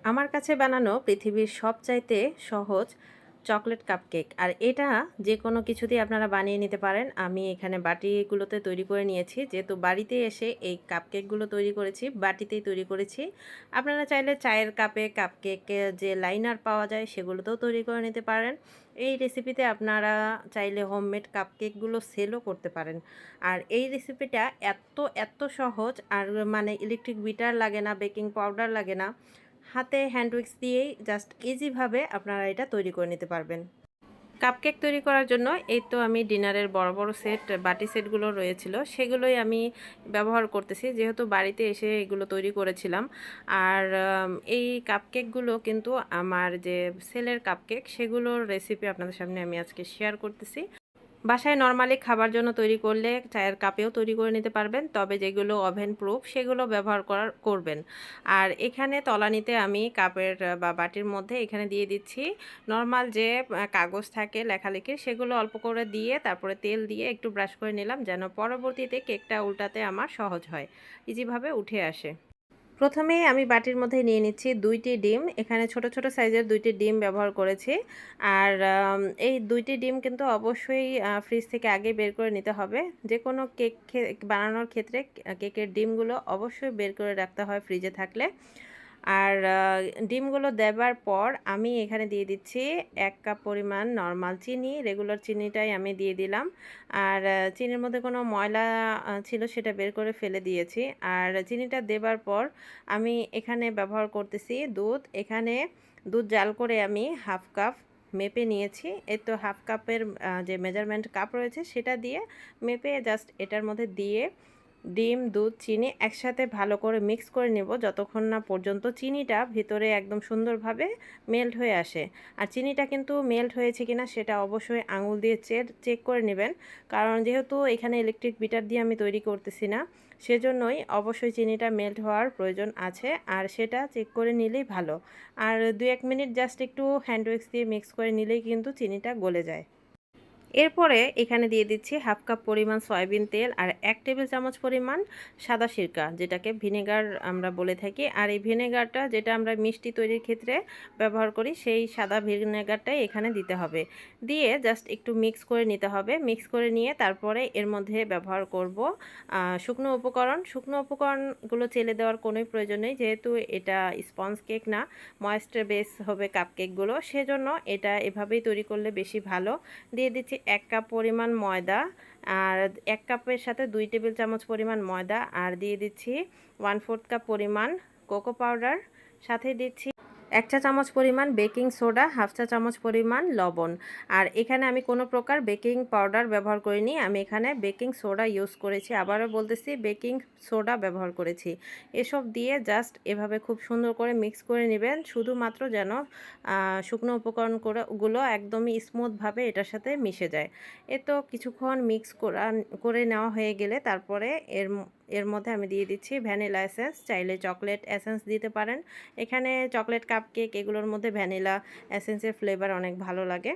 আমার কাছে বানানো পৃথিবীর সবচাইতে সহজ চকলেট কাপকেক, আর এটা যে কোনো কিছু দিয়ে আপনারা বানিয়ে নিতে পারেন। আমি এখানে বাটিগুলোতে তৈরি করে নিয়েছি, যেহেতু বাড়িতে এসে এই কাপকেকগুলো তৈরি করেছি, বাটিতেই তৈরি করেছি। আপনারা চাইলে চায়ের কাপে কাপকেকের যে লাইনার পাওয়া যায় সেগুলোতেও তৈরি করে নিতে পারেন। এই রেসিপিতে আপনারা চাইলে হোমমেড কাপকেকগুলো সেলও করতে পারেন। আর এই রেসিপিটা এত সহজ, আর মানে ইলেকট্রিক বিটার লাগে না, বেকিং পাউডার লাগে না, হাতে হ্যান্ড উইক্স দিয়েই জাস্ট ইজিভাবে আপনারা এটা তৈরি করে নিতে পারবেন। কাপকেক তৈরি করার জন্য এই তো আমি ডিনারের বড় বড় সেট বাটি সেটগুলো রয়েছিল, সেগুলোই আমি ব্যবহার করতেছি, যেহেতু বাড়িতে এসে এগুলো তৈরি করেছিলাম। আর এই কাপকেকগুলো কিন্তু আমার যে সেলের কাপকেক, সেগুলোর রেসিপি আপনাদের সামনে আমি আজকে শেয়ার করতেছি। বাসায় নরমালি খাবার জন্য তৈরি করলে চায়ের কাপেও তৈরি করে নিতে পারবেন, তবে যেগুলো ওভেন প্রুফ সেগুলো ব্যবহার করবেন। আর এখানে তলানিতে আমি কাপের বা বাটির মধ্যে এখানে দিয়ে দিচ্ছি নরমাল যে কাগজ থাকে লেখালেখির, সেগুলো অল্প করে দিয়ে তারপরে তেল দিয়ে একটু ব্রাশ করে নিলাম, যেন পরবর্তীতে কেকটা উল্টাতে আমার সহজ হয়, ইজিভাবে উঠে আসে। প্রথমেই আমি বাটির মধ্যে নিয়ে নিচ্ছি 2টি ডিম। এখানে ছোট ছোট সাইজের 2টি ডিম ব্যবহার করেছি। আর এই 2টি ডিম কিন্তু অবশ্যই ফ্রিজ থেকে আগে বের করে নিতে হবে। যে কোনো কেক বানানোর ক্ষেত্রে কেকের ডিমগুলো অবশ্যই বের করে রাখতে হয় ফ্রিজে থাকলে। আর ডিমগুলো দেবার পর আমি এখানে দিয়ে দিচ্ছি 1 কাপ পরিমাণ নর্মাল চিনি, রেগুলার চিনিটাই আমি দিয়ে দিলাম। আর চিনির মধ্যে কোনো ময়লা ছিল সেটা বের করে ফেলে দিয়েছি। আর চিনিটা দেবার পর আমি এখানে ব্যবহার করতেছি দুধ। এখানে দুধ জাল করে আমি হাফ কাপ মেপে নিয়েছি। এই তো হাফ কাপের যে মেজারমেন্ট কাপ রয়েছে সেটা দিয়ে মেপে জাস্ট এটার মধ্যে দিয়ে ডিম, দুধ, চিনি একসাথে ভালো করে মিক্স করে নেব, যতক্ষণ না পর্যন্ত চিনিটা ভিতরে একদম সুন্দরভাবে মেল্ট হয়ে আসে। আর চিনিটা কিন্তু মেল্ট হয়েছে কিনা সেটা অবশ্যই আঙুল দিয়ে চেক করে নেবেন, কারণ যেহেতু এখানে ইলেকট্রিক বিটার দিয়ে আমি তৈরি করতেছি না, সেজন্যই অবশ্যই চিনিটা মেল্ট হওয়ার প্রয়োজন আছে, আর সেটা চেক করে নিলেই ভালো। আর 2-1 মিনিট জাস্ট একটু হ্যান্ড উইক্স দিয়ে মিক্স করে নিলেই কিন্তু চিনিটা গলে যায়। এরপরে এখানে দিয়ে দিচ্ছি হাফ কাপ পরিমাণ সয়াবিন তেল আর 1 টেবিল চামচ পরিমাণ সাদা সিরকা, যেটাকে ভিনেগার আমরা বলে থাকি। আর এই ভিনেগারটা যেটা আমরা মিষ্টি তৈরির ক্ষেত্রে ব্যবহার করি, সেই সাদা ভিনেগারটাই এখানে দিতে হবে। দিয়ে জাস্ট একটু মিক্স করে নিতে হবে। মিক্স করে নিয়ে তারপরে এর মধ্যে ব্যবহার করব শুকনো উপকরণ। শুকনো উপকরণগুলো চেলে দেওয়ার কোনোই প্রয়োজন নেই, যেহেতু এটা স্পঞ্জ কেক না, ময়েশ্চার বেস হবে কাপকেকগুলো, সেজন্য এটা এভাবেই তৈরি করলে বেশি ভালো। দিয়ে দিচ্ছি 1 কাপ পরিমাণ ময়দা, আর 1 কাপের সাথে 2 টেবিল চামচ পরিমাণ ময়দা, আর দিয়ে দিচ্ছি 1/4 কাপ পরিমাণ কোকো পাউডার, সাথে দিচ্ছি 1 চা চামচ পরিমাণ বেকিং সোডা, হাফ চা চামচ পরিমাণ লবণ। আর এখানে আমি কোনো প্রকার বেকিং পাউডার ব্যবহার করিনি, আমি এখানে বেকিং সোডা ইউজ করেছি। আবারও বলতেছি, বেকিং সোডা ব্যবহার করেছি। এসব দিয়ে জাস্ট এভাবে খুব সুন্দর করে মিক্স করে নেবেন, শুধুমাত্র যেন শুকনো উপকরণগুলো একদমই স্মুথভাবে এটার সাথে মিশে যায়। এ তো কিছুক্ষণ মিক্স করে নেওয়া হয়ে গেলে তারপরে এর মধ্যে আমি দিয়ে দিচ্ছি ভ্যানিলা এসেন্স। চাইলে চকলেট এসেন্স দিতে পারেন। এখানে চকলেট কাপকেক এগুলোর মধ্যে ভ্যানিলা এসেন্সের ফ্লেভার অনেক ভালো লাগে।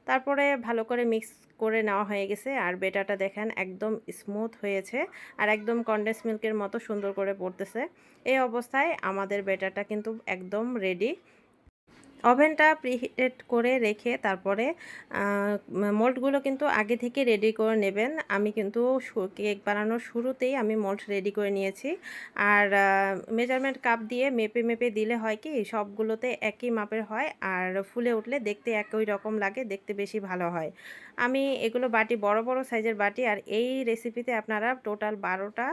তারপরে ভালো করে মিক্স করে নেওয়া হয়ে গেছে, আর বেটারটা দেখেন একদম স্মুথ হয়েছে, আর একদম কনডেন্স মিল্কের মতো সুন্দর করে পড়তেছে। এই অবস্থায় আমাদের বেটারটা কিন্তু একদম রেডি। ওভেনটা প্রিহিটেড করে রেখে তারপরে মোল্ডগুলো কিন্তু আগে থেকে রেডি করে নেবেন। আমি কিন্তু কেক বানানোর শুরুতেই আমি মোল্ড রেডি করে নিয়েছি। আর মেজারমেন্ট কাপ দিয়ে মেপে মেপে দিলে হয় কি, সবগুলোতে একই মাপের হয়, আর ফুলে উঠলে দেখতে একই রকম লাগে, দেখতে বেশি ভালো হয়। আমি এগুলো বাটি বড় বড় সাইজের বাটি, আর এই রেসিপিতে আপনারা টোটাল 12টা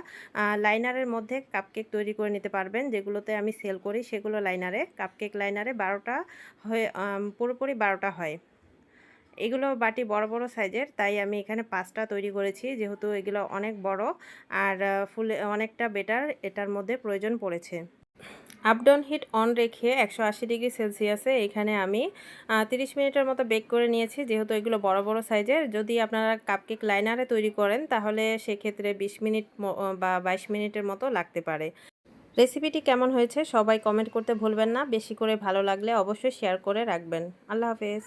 লাইনারের মধ্যে কাপকেক তৈরি করে নিতে পারবেন। যেগুলোতে আমি সেল করি সেগুলো লাইনারে, কাপকেক লাইনারে 12টা হয়ে পুরোপুরি 12টা হয়। এগুলো বাটি বড় বড় সাইজের, তাই আমি এখানে 5টা তৈরি করেছি, যেহেতু এগুলো অনেক বড়, আর ফুলে অনেকটা বেটার এটার মধ্যে প্রয়োজন পড়েছে। আপডাউন হিট অন রেখে 180 ডিগ্রি সেলসিয়াসে এখানে আমি 30 মিনিটের মতো বেক করে নিয়েছি, যেহেতু এগুলো বড় বড় সাইজের। যদি আপনারা কাপকেক লাইনারে তৈরি করেন তাহলে সেক্ষেত্রে 20 মিনিট বা 22 মিনিটের মতো লাগতে পারে। রেসিপিটি কেমন হয়েছে সবাই কমেন্ট করতে ভুলবেন না। বেশি করে ভালো লাগলে অবশ্যই শেয়ার করে রাখবেন। আল্লাহ হাফেজ।